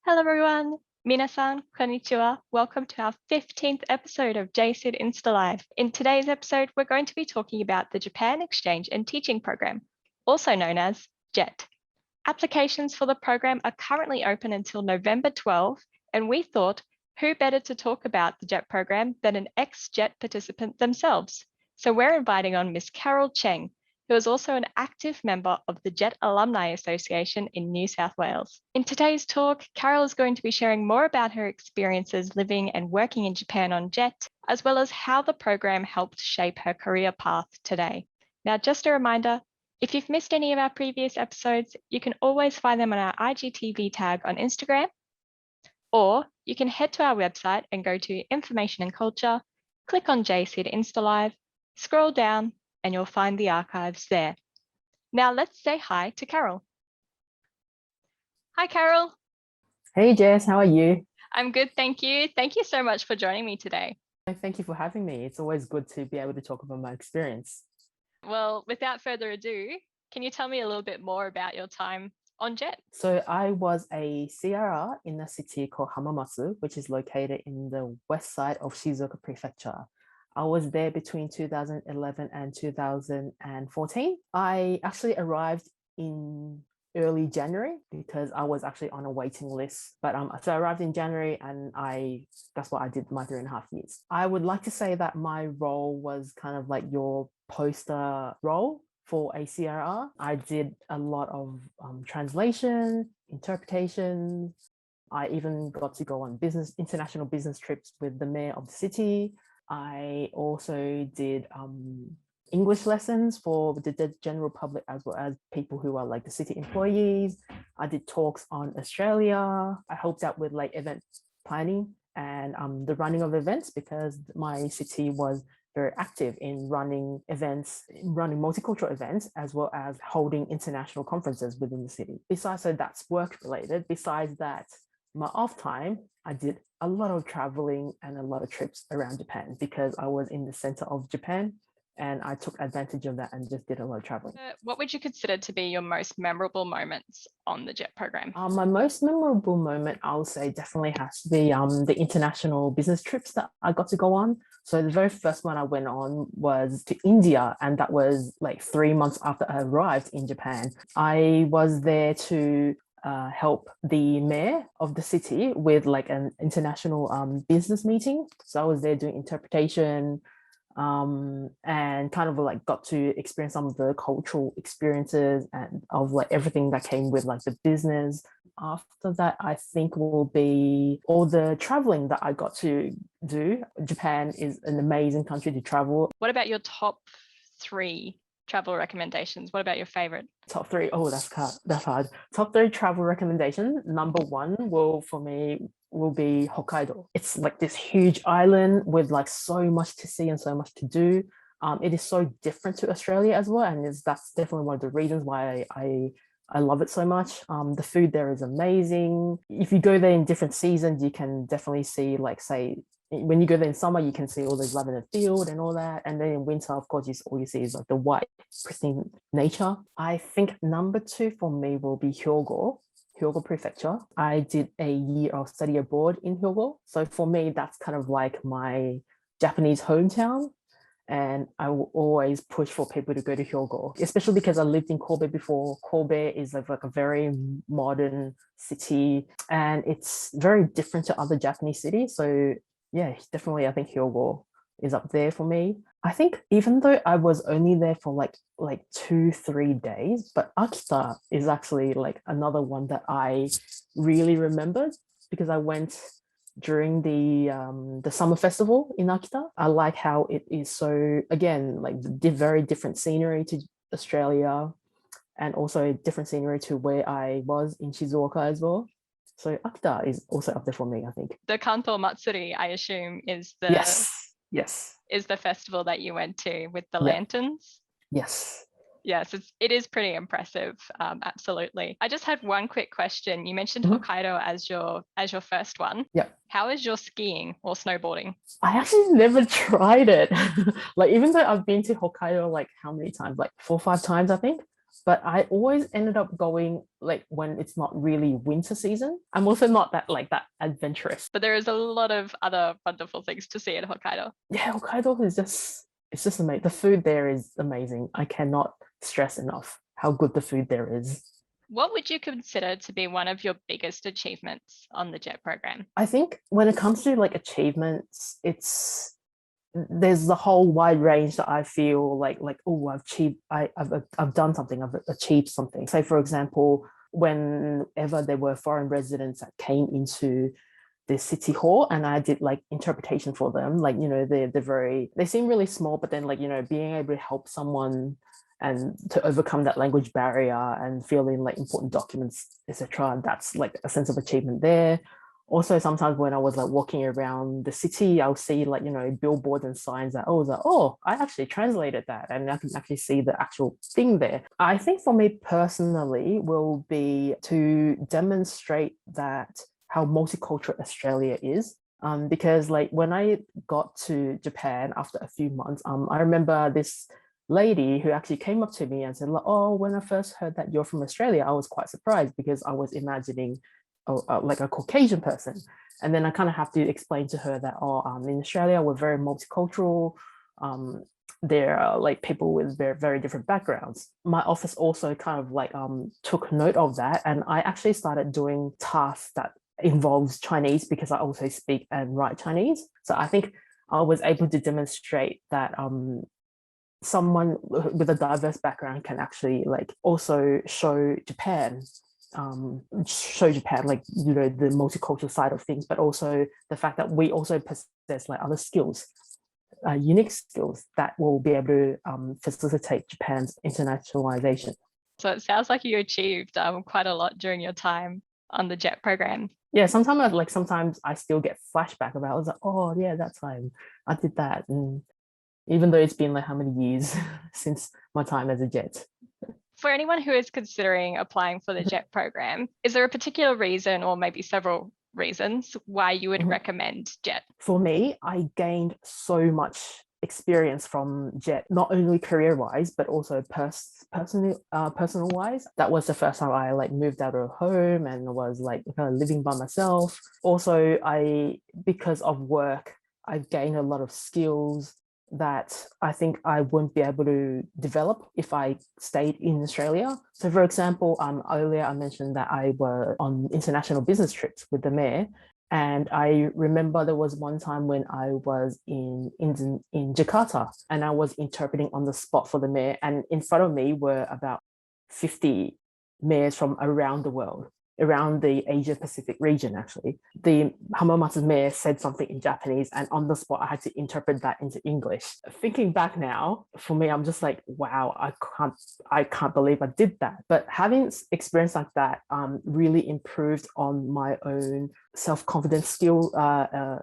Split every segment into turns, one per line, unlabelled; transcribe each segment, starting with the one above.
Hello everyone, minasan, konnichiwa. Welcome to our 15th episode of J-Syd InstaLive. In today's episode, we're going to be talking about the Japan Exchange and Teaching Program, also known as JET. Applications for the program are currently open until November 12, and we thought, who better to talk about the JET program than an ex-JET participant themselves? So we're inviting on Ms Carol Cheng, who is also an active member of the JET Alumni Association in New South Wales. In today's talk, Carol is going to be sharing more about her experiences living and working in Japan on JET, as well as how the program helped shape her career path today. Now, just a reminder, if you've missed any of our previous episodes, you can always find them on our IGTV tag on Instagram, or you can head to our website and go to Information and Culture, click on J-Syd InstaLive, scroll down, and you'll find the archives there. Now let's say hi to Carol. Hi, Carol.
Hey, Jess, how are you?
I'm good, thank you. Thank you so much for joining me today.
Thank you for having me. It's always good to be able to talk about my experience.
Well, without further ado, can you tell me a little bit more about your time on JET?
So I was a CRR in a city called Hamamatsu, which is located in the west side of Shizuoka Prefecture. I was there between 2011 and 2014. I actually arrived in early January because I was actually on a waiting list. But so I arrived in January and that's what I did my 3.5 years. I would like to say that my role was kind of like your poster role for a CRR. I did a lot of translation, interpretation. I even got to go on international business trips with the mayor of the city. I also did English lessons for the general public as well as people who are like the city employees. I did talks on Australia. I helped out with like event planning and the running of events because my city was very active in running events, running multicultural events, as well as holding international conferences within the city. Besides, so that's work related. Besides that, my off time, I did a lot of traveling and a lot of trips around Japan because I was in the center of Japan and I took advantage of that and just did a lot of traveling.
What would you consider to be your most memorable moments on the JET program?
My most memorable moment, I'll say, definitely has to be the international business trips that I got to go on. So the very first one I went on was to India, and that was like 3 months after I arrived in Japan. I was there to help the mayor of the city with like an international business meeting. So I was there doing interpretation, and kind of like got to experience some of the cultural experiences and of like everything that came with like the business. After that, I think will be all the traveling that I got to do. Japan is an amazing country to travel.
What about your top 3 travel recommendations? What about your favorite?
Top 3, oh, that's hard. Top 3 travel recommendation. Number 1 will be Hokkaido. It's like this huge island with like so much to see and so much to do. It is so different to Australia as well, and that's definitely one of the reasons why I love it so much. The food there is amazing. If you go there in different seasons, you can definitely see, like, say, when you go there in summer, you can see all those lavender field and all that. And then in winter, of course, all you see is like the white, pristine nature. I think number 2 for me will be Hyogo Prefecture. I did a year of study abroad in Hyogo. So for me, that's kind of like my Japanese hometown. And I will always push for people to go to Hyogo, especially because I lived in Kobe before. Kobe is like a very modern city and it's very different to other Japanese cities. So yeah, definitely I think Hyogo is up there for me. I think even though I was only there for like 2-3 days, but Akita is actually like another one that I really remembered because I went during the summer festival in Akita. I like how it is so, again, like very different scenery to Australia and also different scenery to where I was in Shizuoka as well. So Akita is also up there for me, I think.
The Kanto Matsuri, I assume, is the festival that you went to with the lanterns.
Yes.
Yes, it is pretty impressive. Absolutely. I just had one quick question. You mentioned Hokkaido as your first one.
Yeah.
How is your skiing or snowboarding?
I actually never tried it. Like, even though I've been to Hokkaido like how many times? Like 4 or 5 times, I think. but I always ended up going like when it's not really winter season. I'm also not that adventurous.
But there is a lot of other wonderful things to see in Hokkaido.
Yeah, Hokkaido is it's just amazing. The food there is amazing. I cannot stress enough how good the food there is.
What would you consider to be one of your biggest achievements on the JET program?
I think when it comes to like achievements, there's the whole wide range that I feel like oh I've done something, I've achieved something. Say for example, whenever there were foreign residents that came into the city hall and I did like interpretation for them, like they seem really small, but then being able to help someone and to overcome that language barrier and fill in like important documents, etc. That's like a sense of achievement there. Also, sometimes when I was like walking around the city, I'll see like billboards and signs that I actually translated that, and I can actually see the actual thing there. I think for me personally will be to demonstrate that how multicultural Australia is. Because like when I got to Japan after a few months, I remember this lady who actually came up to me and said, like, oh, when I first heard that you're from Australia, I was quite surprised because I was imagining like a Caucasian person. And then I kind of have to explain to her that, in Australia, we're very multicultural. There are like people with very, very different backgrounds. My office also kind of like took note of that. And I actually started doing tasks that involves Chinese because I also speak and write Chinese. So I think I was able to demonstrate that someone with a diverse background can actually like also show Japan like the multicultural side of things, but also the fact that we also possess like other skills, unique skills that will be able to facilitate Japan's internationalization.
So it sounds like you achieved quite a lot during your time on the JET program.
Yeah, sometimes I still get flashback about it. I was like, oh yeah, that time I did that. And even though it's been like how many years since my time as a JET.
For anyone who is considering applying for the JET program, is there a particular reason or maybe several reasons why you would recommend JET?
For me, I gained so much experience from JET, not only career-wise, but also personal-wise. That was the first time I like moved out of home and was like kind of living by myself. Also, because of work, I've gained a lot of skills that I think I wouldn't be able to develop if I stayed in Australia. So for example, earlier I mentioned that I were on international business trips with the mayor. And I remember there was one time when I was in Jakarta and I was interpreting on the spot for the mayor. And in front of me were about 50 mayors from around the world, around the Asia Pacific region, actually. The Hamamatsu mayor said something in Japanese, and on the spot, I had to interpret that into English. Thinking back now, for me, I'm just like, wow, I can't believe I did that. But having experience like that really improved on my own self-confidence skill,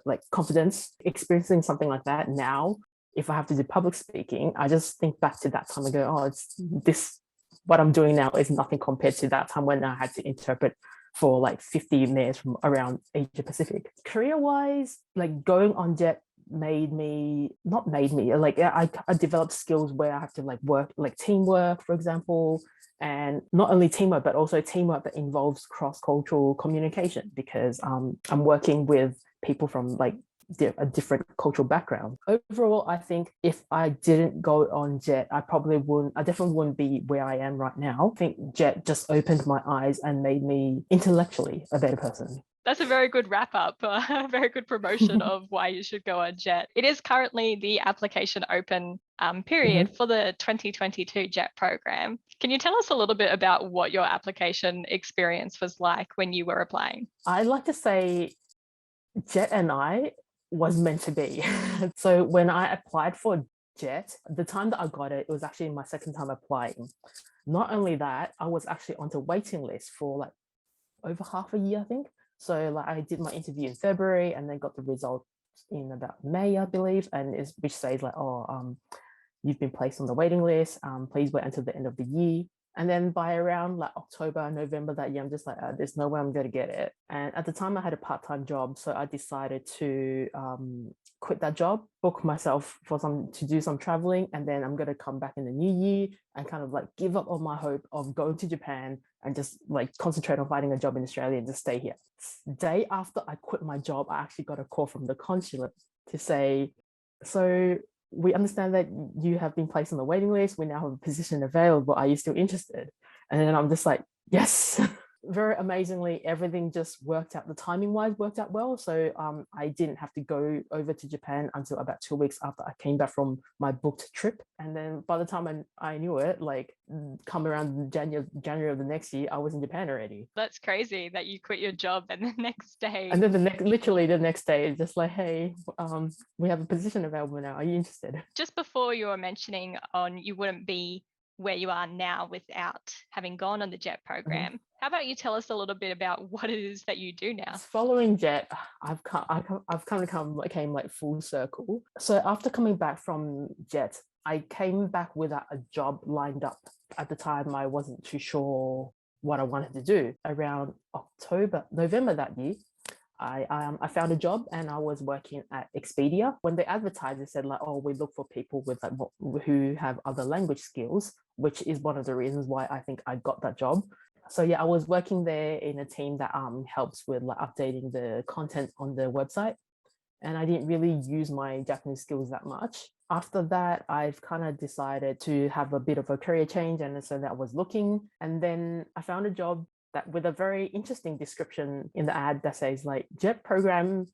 like confidence. Experiencing something like that now, if I have to do public speaking, I just think back to that time and go, oh, it's this. What I'm doing now is nothing compared to that time when I had to interpret for like 50 mayors from around Asia Pacific. Career-wise, like going on JET like I developed skills where I have to like work, like teamwork, for example, and not only teamwork, but also teamwork that involves cross-cultural communication because I'm working with people from like a different cultural background. Overall, I think if I didn't go on JET, I definitely wouldn't be where I am right now. I think JET just opened my eyes and made me intellectually a better person.
That's a very good wrap up, a very good promotion of why you should go on JET. It is currently the application open period for the 2022 JET program. Can you tell us a little bit about what your application experience was like when you were applying?
I'd like to say JET and I was meant to be. So when I applied for JET, the time that I got it, it was actually my second time applying. Not only that, I was actually on the waiting list for like over half a year, I think. So like I did my interview in February and then got the results in about May, I believe, and which says like, you've been placed on the waiting list. Please wait until the end of the year. And then by around like October, November that year, I'm just like, there's no way I'm going to get it. And at the time I had a part-time job. So I decided to quit that job, book myself to do some traveling. And then I'm going to come back in the new year and kind of like give up on my hope of going to Japan and just like concentrate on finding a job in Australia and just stay here. Day after I quit my job, I actually got a call from the consulate to say, so we understand that you have been placed on the waiting list. We now have a position available. Are you still interested? And then I'm just like, yes. Very amazingly, everything just worked out. The timing wise worked out well. So I didn't have to go over to Japan until about 2 weeks after I came back from my booked trip. And then by the time I knew it, like come around January of the next year, I was in Japan already.
That's crazy that you quit your job and the next day.
And then literally the next day, just like, hey, we have a position available now. Are you interested?
Just before you were mentioning on you wouldn't be where you are now without having gone on the JET program. Mm-hmm. How about you tell us a little bit about what it is that you do now?
Following JET, I've kind of came like full circle. So after coming back from JET, I came back with a job lined up. At the time, I wasn't too sure what I wanted to do. Around November that year, I found a job and I was working at Expedia. When they advertised, they said like, oh, we look for people with like who have other language skills, which is one of the reasons why I think I got that job. So yeah, I was working there in a team that helps with like updating the content on the website. And I didn't really use my Japanese skills that much. After that, I've kind of decided to have a bit of a career change. And so that I was looking. And then I found a job that with a very interesting description in the ad that says like JET program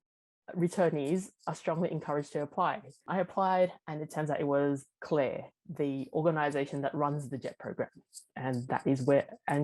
returnees are strongly encouraged to apply. I applied and it turns out it was Claire, the organization that runs the JET program. And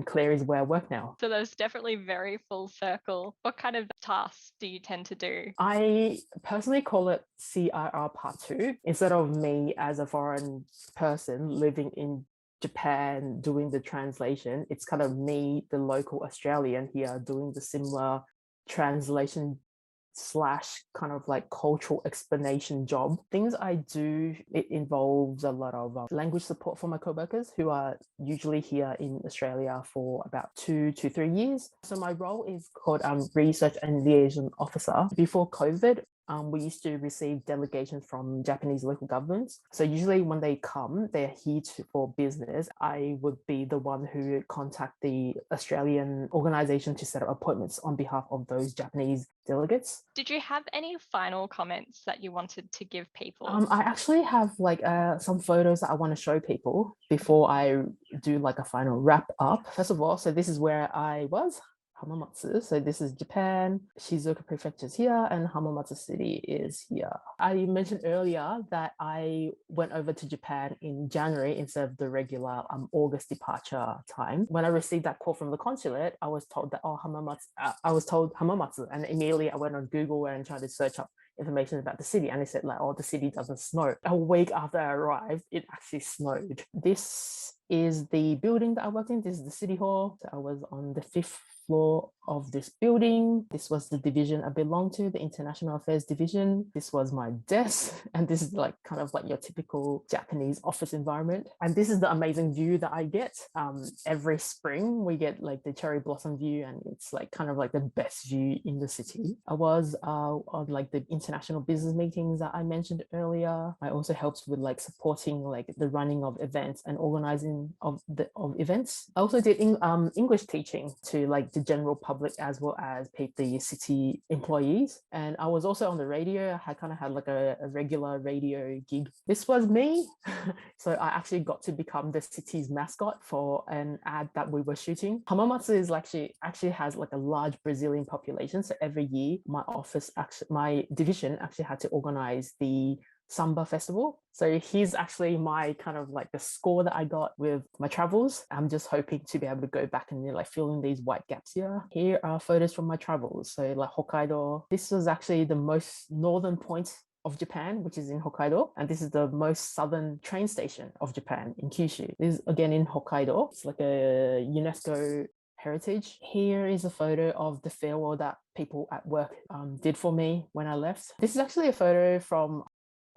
Claire is where I work now.
So that's definitely very full circle. What kind of tasks do you tend to do?
I personally call it CIR Part 2. Instead of me as a foreign person living in Japan doing the translation, it's kind of me, the local Australian here, doing the similar translation / kind of like cultural explanation job. Things I do, it involves a lot of language support for my co-workers who are usually here in Australia for about 2 to 3 years. So my role is called Research and Liaison Officer. Before COVID, we used to receive delegations from Japanese local governments. So usually when they come, they're here for business. I would be the one who would contact the Australian organisation to set up appointments on behalf of those Japanese delegates.
Did you have any final comments that you wanted to give people?
I actually have like some photos that I want to show people before I do like a final wrap up. First of all, so this is where I was. Hamamatsu. So this is Japan, Shizuoka Prefecture is here, and Hamamatsu City is here. I mentioned earlier that I went over to Japan in January instead of the regular August departure time. When I received that call from the consulate, I was told that, I was told Hamamatsu, and immediately I went on Google and tried to search up information about the city, and it said like, oh, the city doesn't snow. A week after I arrived, it actually snowed. This is the building that I worked in. This is the city hall. So I was on the 5th floor of this building. This was the division I belonged to, the International Affairs Division. This was my desk, and this is like kind of like your typical Japanese office environment. And this is the amazing view that I get. Every spring we get like the cherry blossom view, and it's like kind of like the best view in the city. I was on like the international business meetings that I mentioned earlier. I also helped with like supporting like the running of events and organizing of events. I also did English teaching to like the general public as well as the city employees. And I was also on the radio. I kind of had like a regular radio gig. This was me. So I actually got to become the city's mascot for an ad that we were shooting. Hamamatsu is actually has like a large Brazilian population. So every year my division actually had to organize the Samba Festival. So here's actually my kind of like the score that I got with my travels. I'm just hoping to be able to go back and like fill in these white gaps here. Here are photos from my travels. So like Hokkaido. This was actually the most northern point of Japan, which is in Hokkaido. And this is the most southern train station of Japan in Kyushu. This is again in Hokkaido. It's like a UNESCO heritage. Here is a photo of the farewell that people at work did for me when I left. This is actually a photo from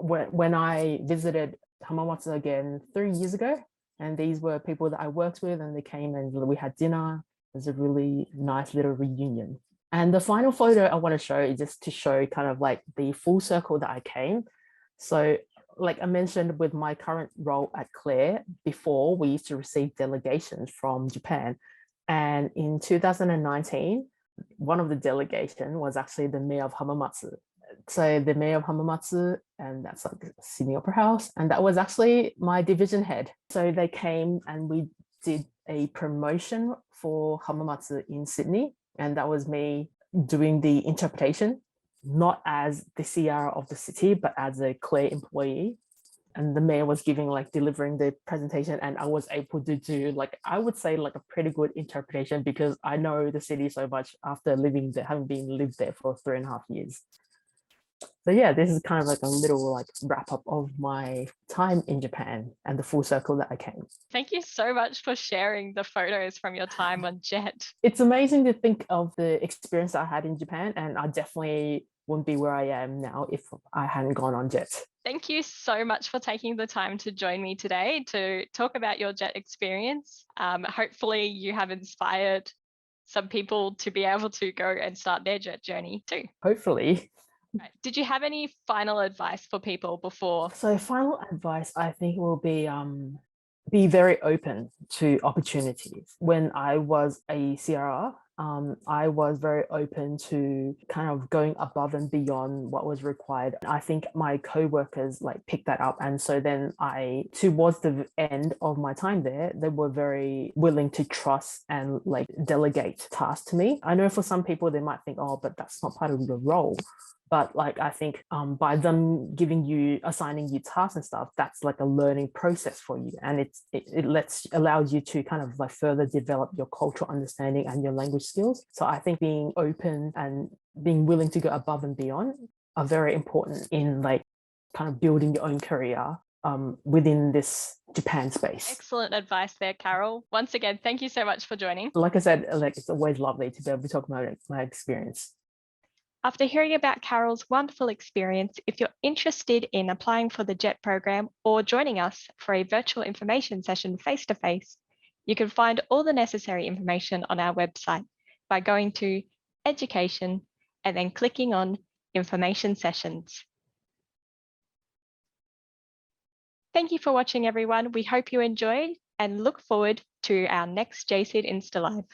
when I visited Hamamatsu again 3 years ago. And these were people that I worked with, and they came and we had dinner. It was a really nice little reunion. And the final photo I want to show is just to show kind of like the full circle that I came. So like I mentioned with my current role at Claire, before we used to receive delegations from Japan. And in 2019, one of the delegation was actually the mayor of Hamamatsu. So the mayor of Hamamatsu, and that's like Sydney Opera House, and that was actually my division head. So they came and we did a promotion for Hamamatsu in Sydney, and that was me doing the interpretation, not as the CR of the city, but as a Claire employee. And the mayor was delivering the presentation, and I was able to do I would say a pretty good interpretation because I know the city so much after living there, having been lived there for 3.5 years. So yeah, this is kind of a little wrap up of my time in Japan and the full circle that I came.
Thank you so much for sharing the photos from your time on JET.
It's amazing to think of the experience I had in Japan, and I definitely wouldn't be where I am now if I hadn't gone on JET.
Thank you so much for taking the time to join me today to talk about your JET experience. Hopefully you have inspired some people to be able to go and start their JET journey too.
Hopefully.
Right. Did you have any final advice for people before?
So final advice, I think, will be very open to opportunities. When I was a CRR, I was very open to kind of going above and beyond what was required. I think my co-workers picked that up. And so then towards the end of my time there, they were very willing to trust and delegate tasks to me. I know for some people, they might think, oh, but that's not part of your role. But I think by them assigning you tasks and stuff, that's a learning process for you. And it allows you to kind of further develop your cultural understanding and your language skills. So I think being open and being willing to go above and beyond are very important in kind of building your own career within this Japan space.
Excellent advice there, Carol. Once again, thank you so much for joining.
Like I said, it's always lovely to be able to talk about my experience.
After hearing about Carol's wonderful experience, if you're interested in applying for the JET program or joining us for a virtual information session face-to-face, you can find all the necessary information on our website by going to Education and then clicking on Information Sessions. Thank you for watching, everyone. We hope you enjoyed and look forward to our next J-Syd InstaLive.